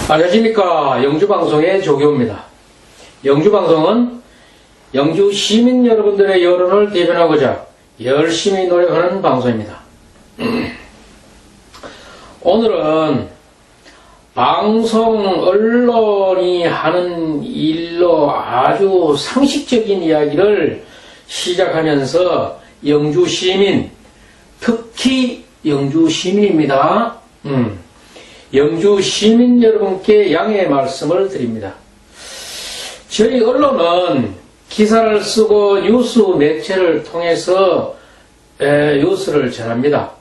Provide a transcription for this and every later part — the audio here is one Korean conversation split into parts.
안녕하십니까. 영주방송의 조교입니다. 영주방송은 영주 시민 여러분들의 여론을 대변하고자 열심히 노력하는 방송입니다. 오늘은 방송 언론이 하는 일로 아주 상식적인 이야기를 시작하면서 영주 시민, 특히 영주 시민입니다. 영주 시민 여러분께 양해의 말씀을 드립니다. 저희 언론은 기사를 쓰고 뉴스 매체를 통해서 뉴스를 전합니다.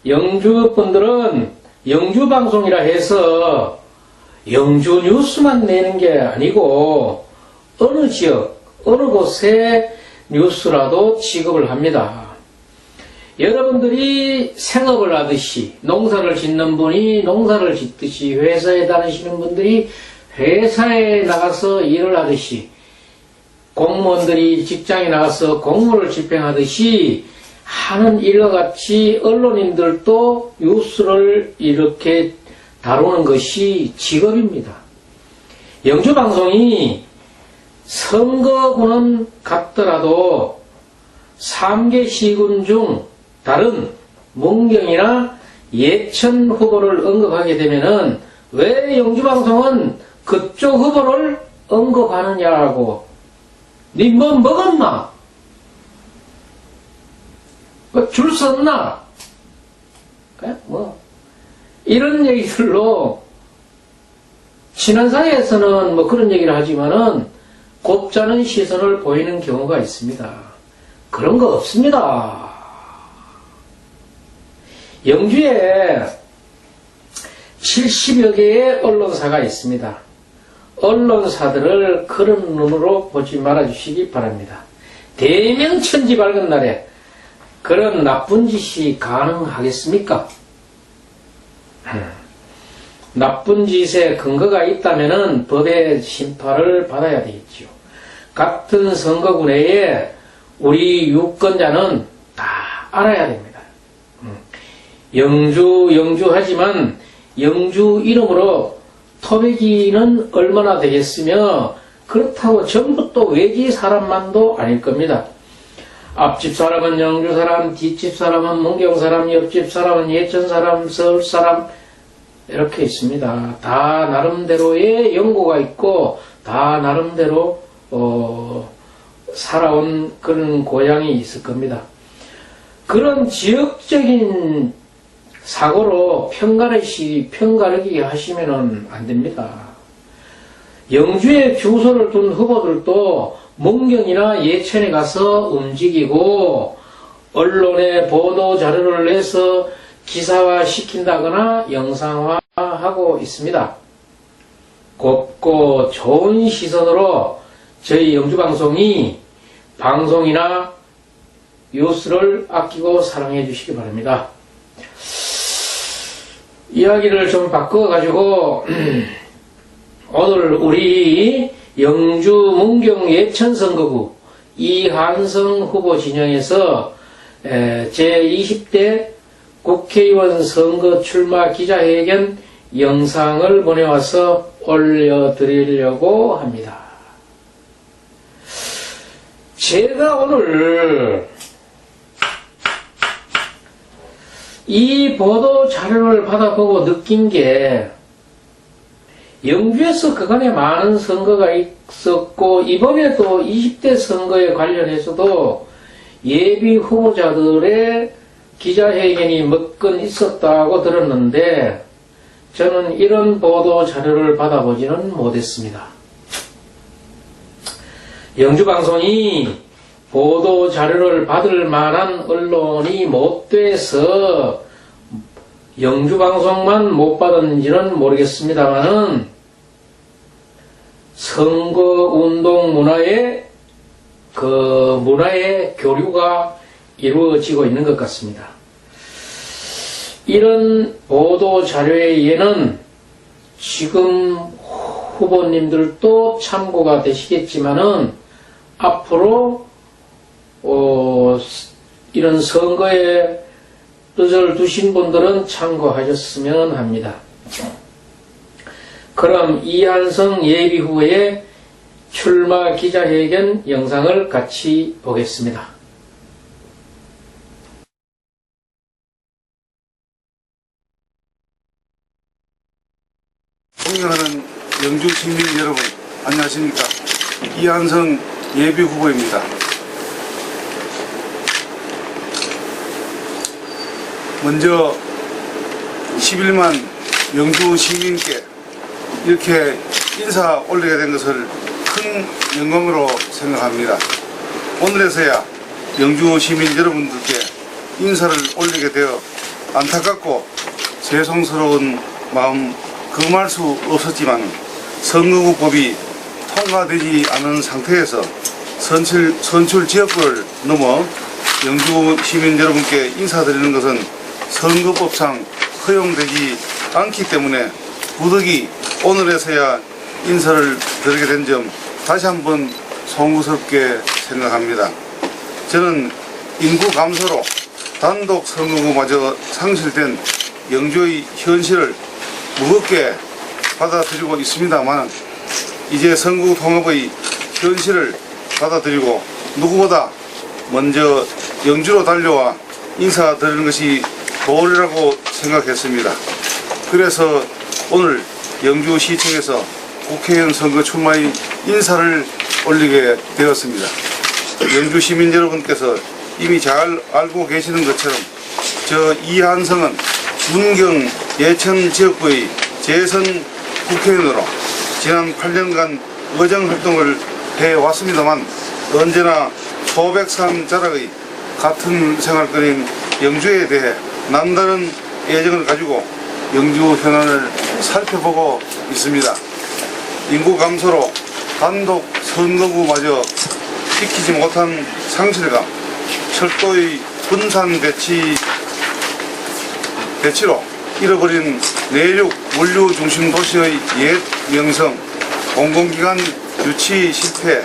영주 분들은 영주 방송이라 해서 영주 뉴스만 내는 게 아니고 어느 지역, 어느 곳의 뉴스라도 취급을 합니다. 여러분들이 생업을 하듯이 농사를 짓는 분이 농사를 짓듯이 회사에 다니시는 분들이 회사에 나가서 일을 하듯이 공무원들이 직장에 나가서 공무를 집행하듯이 하는 일과 같이 언론인들도 뉴스를 이렇게 다루는 것이 직업입니다. 영주방송이 선거구는 같더라도 3개 시군 중 다른 문경이나 예천 후보를 언급하게 되면은 왜 영주방송은 그쪽 후보를 언급하느냐고, 니 뭐 먹었나? 줄 섰나? 뭐 이런 얘기들로 친한 사이에서는 뭐 그런 얘기를 하지만은 곱잖은 시선을 보이는 경우가 있습니다. 그런 거 없습니다. 영주에 70여 개의 언론사가 있습니다. 언론사들을 그런 눈으로 보지 말아주시기 바랍니다. 대명천지 밝은 날에 그런 나쁜 짓이 가능하겠습니까? 나쁜 짓에 근거가 있다면 법의 심판을 받아야 되겠죠. 같은 선거구 내에 우리 유권자는 다 알아야 됩니다. 영주하지만 영주 이름으로 토백이는 얼마나 되겠으며 그렇다고 전부 또 외지 사람만도 아닐 겁니다. 앞집 사람은 영주 사람, 뒷집 사람은 문경 사람, 옆집 사람은 예천 사람, 서울 사람 이렇게 있습니다. 다 나름대로의 연고가 있고 다 나름대로 살아온 그런 고향이 있을 겁니다. 그런 지역적인 사고로 편가르기 하시면은 안 됩니다. 영주에 주소를 둔 후보들도 문경이나 예천에 가서 움직이고 언론에 보도 자료를 내서 기사화 시킨다거나 영상화하고 있습니다. 곱고 좋은 시선으로 저희 영주방송이 방송이나 뉴스를 아끼고 사랑해 주시기 바랍니다. 이야기를 좀 바꿔가지고 오늘 우리 영주 문경 예천 선거구 이한성 후보 진영에서 제20대 국회의원 선거 출마 기자회견 영상을 보내와서 올려드리려고 합니다. 제가 오늘 이 보도 자료를 받아보고 느낀 게 영주에서 그간에 많은 선거가 있었고 이번에도 20대 선거에 관련해서도 예비 후보자들의 기자회견이 몇 건 있었다고 들었는데 저는 이런 보도 자료를 받아보지는 못했습니다. 영주방송이 보도 자료를 받을 만한 언론이 못 돼서 영주방송만 못 받았는지는 모르겠습니다만은 선거운동 문화의 문화의 교류가 이루어지고 있는 것 같습니다. 이런 보도 자료에는 지금 후보님들도 참고가 되시겠지만은 앞으로 이런 선거에 뜻을 두신 분들은 참고하셨으면 합니다. 그럼 이한성 예비후보의 출마 기자회견 영상을 같이 보겠습니다. 존경하는 영주 시민 여러분, 안녕하십니까? 이한성 예비후보입니다. 먼저 11만 영주 시민께 이렇게 인사 올리게 된 것을 큰 영광으로 생각합니다. 오늘에서야 영주 시민 여러분들께 인사를 올리게 되어 안타깝고 죄송스러운 마음 금할 수 없었지만 선거구법이 통과되지 않은 상태에서 선출 지역구를 넘어 영주 시민 여러분께 인사드리는 것은 선거법상 허용되지 않기 때문에 부득이 오늘에서야 인사를 드리게 된 점 다시 한번 송구스럽게 생각합니다. 저는 인구 감소로 단독 선거구마저 상실된 영주의 현실을 무겁게 받아들이고 있습니다만 이제 선거구 통합의 현실을 받아들이고 누구보다 먼저 영주로 달려와 인사드리는 것이 도리라고 생각했습니다. 그래서 오늘 영주시청에서 국회의원 선거 출마의 인사를 올리게 되었습니다. 영주 시민 여러분께서 이미 잘 알고 계시는 것처럼 저 이한성은 문경 예천 지역구의 재선 국회의원으로 지난 8년간 의정활동을 해왔습니다만 언제나 소백산 자락의 같은 생활권인 영주에 대해 남다른 애정을 가지고 영주 현안을 살펴보고 있습니다. 인구 감소로 단독 선거구마저 지키지 못한 상실감, 철도의 분산 배치로 잃어버린 내륙 물류 중심 도시의 옛 명성, 공공기관 유치 실패,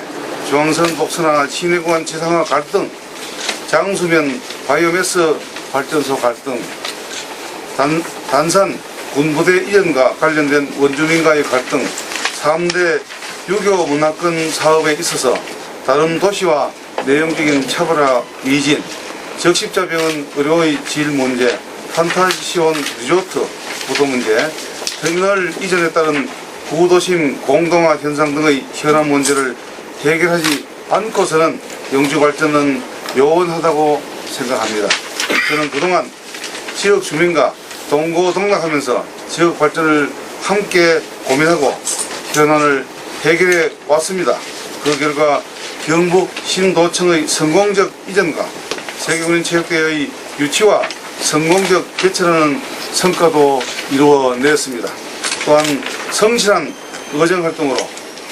중앙선 복선화 시내구간 지상화 갈등, 장수면 바이오매스 발전소 갈등, 단산 군부대 이전과 관련된 원주민과의 갈등, 3대 유교 문화권 사업에 있어서 다른 도시와 내용적인 차별화 위진, 적십자병원 의료의 질 문제, 판타지시온 리조트 부도 문제, 터미널 이전에 따른 구도심 공동화 현상 등의 현안 문제를 해결하지 않고서는 영주 발전은 요원하다고 생각합니다. 저는 그동안 지역 주민과 동고동락하면서 지역 발전을 함께 고민하고 현안을 해결해 왔습니다. 그 결과 경북 신도청의 성공적 이전과 세계군인체육대회의 유치와 성공적 개최라는 성과도 이루어냈습니다. 또한 성실한 의정활동으로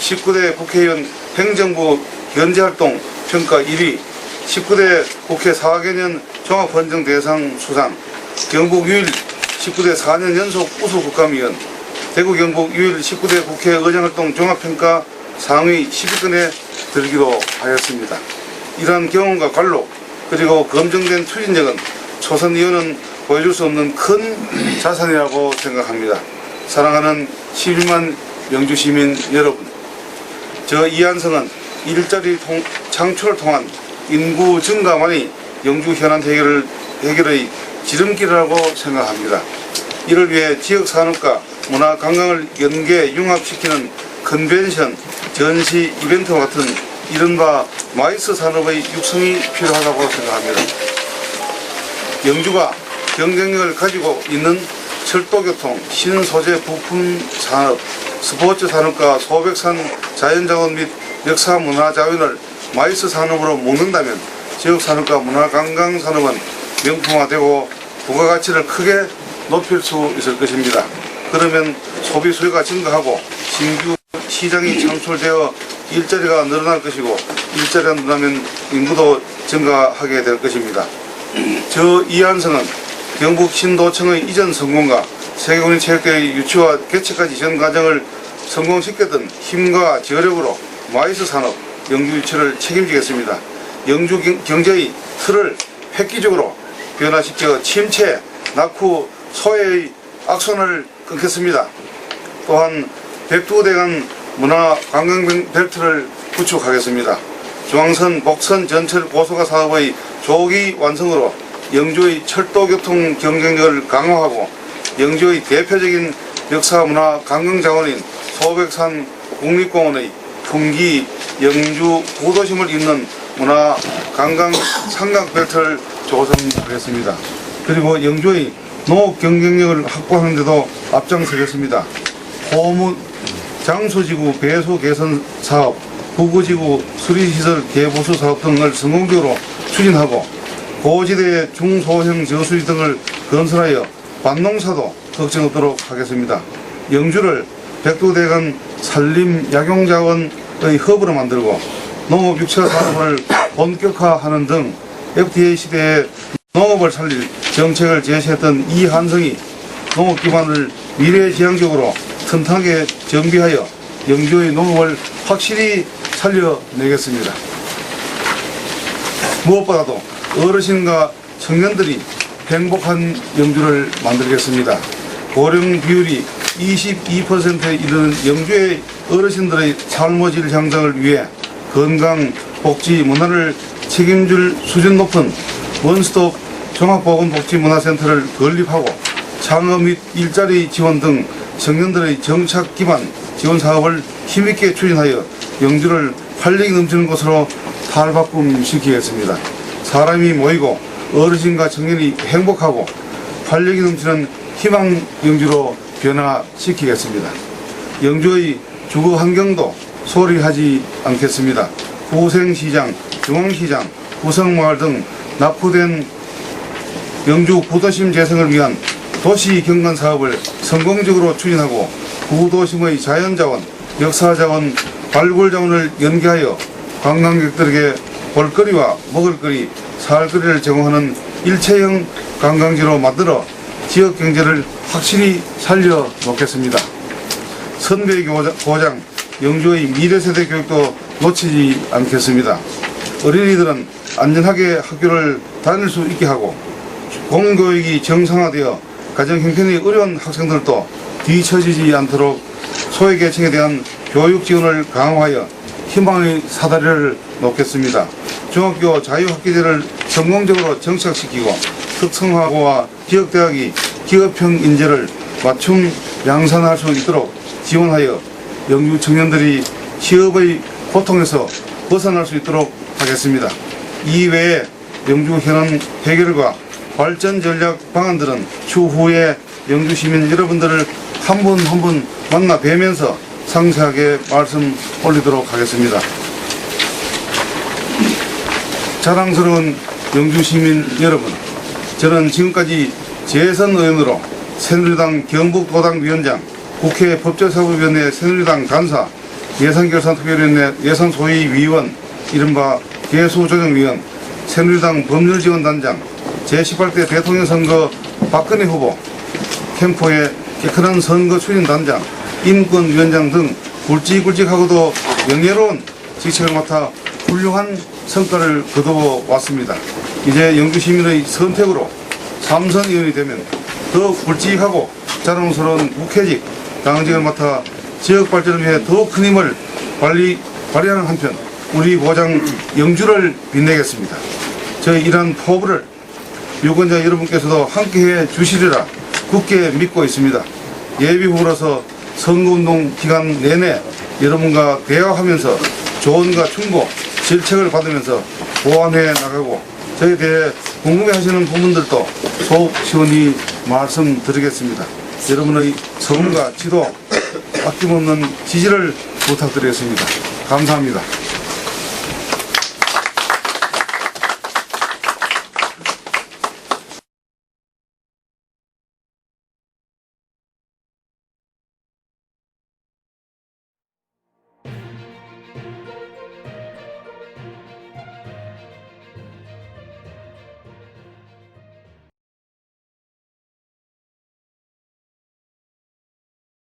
19대 국회의원 행정부 현재활동 평가 1위, 19대 국회 4개년 종합헌정대상 수상, 경북 유일 19대 4년 연속 우수국감위원, 대구 경북 유일 19대 국회 의정활동 종합평가 상위 10위권에 들기도 하였습니다. 이러한 경험과 관로 그리고 검증된 추진력은 초선의원은 보여줄 수 없는 큰 자산이라고 생각합니다. 사랑하는 11만 영주시민 여러분, 저 이한성은 일자리 창출을 통한 인구 증가만이 영주 현안 해결의 지름길이라고 생각합니다. 이를 위해 지역산업과 문화관광을 연계 융합시키는 컨벤션, 전시, 이벤트와 같은 이른바 마이스 산업의 육성이 필요하다고 생각합니다. 영주가 경쟁력을 가지고 있는 철도교통, 신소재 부품 산업, 스포츠 산업과 소백산 자연자원 및 역사 문화 자원을 마이스 산업으로 묶는다면 지역 산업과 문화관광 산업은 명품화되고 부가가치를 크게 높일 수 있을 것입니다. 그러면 소비 수요가 증가하고 신규 시장이 창출되어 일자리가 늘어날 것이고 일자리가 늘어나면 인구도 증가하게 될 것입니다. 저 이한성은 경북 신도청의 이전 성공과 세계군인체육대회 유치와 개최까지 전 과정을 성공시켰던 힘과 저력으로 마이스 산업 영주 유치를 책임지겠습니다. 영주 경제의 틀을 획기적으로 변화시켜 침체, 낙후, 소외의 악순환을 끊겠습니다. 또한 백두대간 문화관광벨트를 구축하겠습니다. 중앙선, 복선, 전철 고속화 사업의 조기 완성으로 영주의 철도교통 경쟁력을 강화하고 영주의 대표적인 역사문화관광자원인 소백산 국립공원의 풍기 영주 구도심을 잇는 문화관광 삼각벨트를 조성하겠습니다. 그리고 영주의 농업 경쟁력을 확보하는 데도 앞장서겠습니다. 호무 장수지구 배수 개선 사업, 부구지구 수리시설 개보수 사업 등을 성공적으로 추진하고 고지대 중소형 저수지 등을 건설하여 밭농사도 걱정 없도록 하겠습니다. 영주를 백두대간 산림 약용자원의 허브로 만들고 농업 육체 산업을 본격화하는 등 FTA 시대에 농업을 살릴 정책을 제시했던 이한성이 농업 기반을 미래지향적으로 튼튼하게 정비하여 영주의 농업을 확실히 살려내겠습니다. 무엇보다도 어르신과 청년들이 행복한 영주를 만들겠습니다. 고령 비율이 22%에 이르는 영주의 어르신들의 삶의 질 향상을 위해 건강, 복지, 문화를 책임질 수준 높은 원스톱 종합보건복지문화센터를 건립하고 창업 및 일자리 지원 등 청년들의 정착 기반 지원 사업을 힘있게 추진하여 영주를 활력이 넘치는 곳으로 탈바꿈시키겠습니다. 사람이 모이고 어르신과 청년이 행복하고 활력이 넘치는 희망 영주로 변화시키겠습니다. 영주의 주거 환경도 소홀히 하지 않겠습니다. 후생시장, 중앙시장, 후성마을 등 납부된 영주 구도심 재생을 위한 도시 경관 사업을 성공적으로 추진하고 구도심의 자연자원, 역사자원, 발굴자원을 연계하여 관광객들에게 볼거리와 먹을거리, 살거리를 제공하는 일체형 관광지로 만들어 지역 경제를 확실히 살려놓겠습니다. 선배의 고장, 영주의 미래세대 교육도 놓치지 않겠습니다. 어린이들은 안전하게 학교를 다닐 수 있게 하고 공교육이 정상화되어 가정 형편이 어려운 학생들도 뒤처지지 않도록 소외계층에 대한 교육 지원을 강화하여 희망의 사다리를 놓겠습니다. 중학교 자유학기제를 성공적으로 정착시키고 특성화고와 지역대학이 기업형 인재를 맞춤 양산할 수 있도록 지원하여 영주 청년들이 취업의 고통에서 벗어날 수 있도록 하겠습니다. 이외에 영주 현안 해결과 발전 전략 방안들은 추후에 영주 시민 여러분들을 한 분 한 분 만나 뵈면서 상세하게 말씀 올리도록 하겠습니다. 자랑스러운 영주 시민 여러분, 저는 지금까지 재선 의원으로 새누리당 경북도당위원장, 국회 법제사법위원회 새누리당 간사, 예산결산특별위원회 예산소위위원, 이른바 개수조정위원, 새누리당 법률지원단장, 제18대 대통령 선거 박근혜 후보, 캠프의 깨끗한 선거 추진단장, 인권위원장 등 굵직굵직하고도 명예로운 직책을 맡아 훌륭한 성과를 거두어 왔습니다. 이제 영주 시민의 선택으로 삼선 의원이 되면 더욱 굵직하고 자랑스러운 국회직, 당직을 맡아 지역 발전을 위해 더욱 큰 힘을 발휘하는 한편 우리 고장 영주를 빛내겠습니다. 저희 이러한 포부를 유권자 여러분께서도 함께해 주시리라 굳게 믿고 있습니다. 예비 후보로서 선거운동 기간 내내 여러분과 대화하면서 조언과 충고, 질책을 받으면서 보완해 나가고 저에 대해 궁금해하시는 부분들도 속 시원히 말씀드리겠습니다. 여러분의 성원과 지도, 아낌없는 지지를 부탁드리겠습니다. 감사합니다.